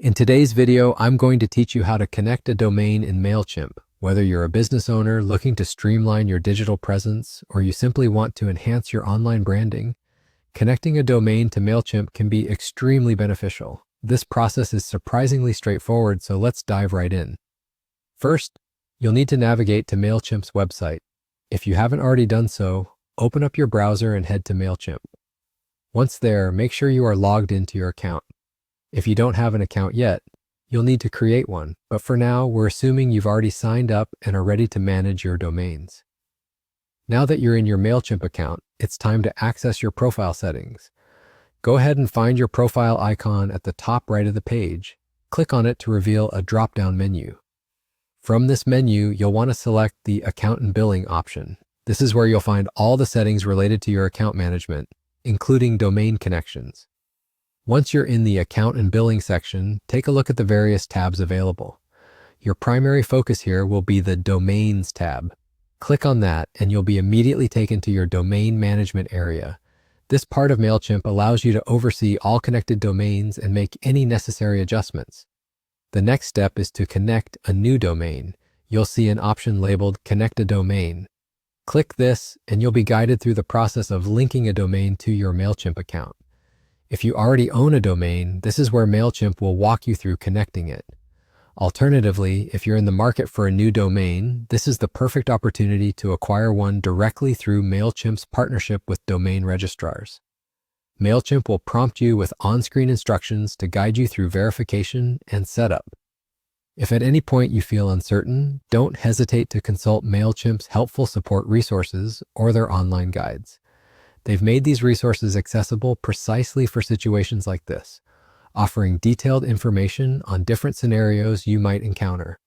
In today's video, I'm going to teach you how to connect a domain in Mailchimp. Whether you're a business owner looking to streamline your digital presence or you simply want to enhance your online branding, connecting a domain to Mailchimp can be extremely beneficial. This process is surprisingly straightforward, so let's dive right in. First, you'll need to navigate to Mailchimp's website. If you haven't already done so, open up your browser and head to Mailchimp. Once there, make sure you are logged into your account. If you don't have an account yet, you'll need to create one, but for now, we're assuming you've already signed up and are ready to manage your domains. Now that you're in your Mailchimp account, it's time to access your profile settings. Go ahead and find your profile icon at the top right of the page. Click on it to reveal a drop-down menu. From this menu, you'll want to select the Account and Billing option. This is where you'll find all the settings related to your account management, including domain connections. Once you're in the Account and Billing section, take a look at the various tabs available. Your primary focus here will be the Domains tab. Click on that and you'll be immediately taken to your domain management area. This part of Mailchimp allows you to oversee all connected domains and make any necessary adjustments. The next step is to connect a new domain. You'll see an option labeled Connect a Domain. Click this and you'll be guided through the process of linking a domain to your Mailchimp account. If you already own a domain, this is where Mailchimp will walk you through connecting it. Alternatively, if you're in the market for a new domain, this is the perfect opportunity to acquire one directly through Mailchimp's partnership with domain registrars. Mailchimp will prompt you with on-screen instructions to guide you through verification and setup. If at any point you feel uncertain, don't hesitate to consult Mailchimp's helpful support resources or their online guides. They've made these resources accessible precisely for situations like this, offering detailed information on different scenarios you might encounter.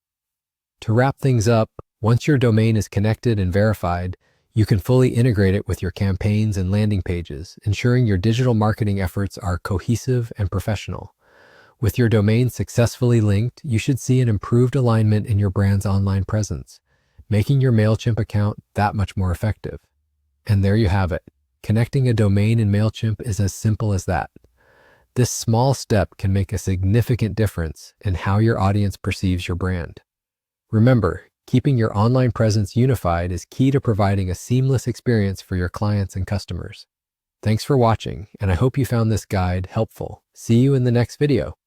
To wrap things up, once your domain is connected and verified, you can fully integrate it with your campaigns and landing pages, ensuring your digital marketing efforts are cohesive and professional. With your domain successfully linked, you should see an improved alignment in your brand's online presence, making your Mailchimp account that much more effective. And there you have it. Connecting a domain in Mailchimp is as simple as that. This small step can make a significant difference in how your audience perceives your brand. Remember, keeping your online presence unified is key to providing a seamless experience for your clients and customers. Thanks for watching, and I hope you found this guide helpful. See you in the next video.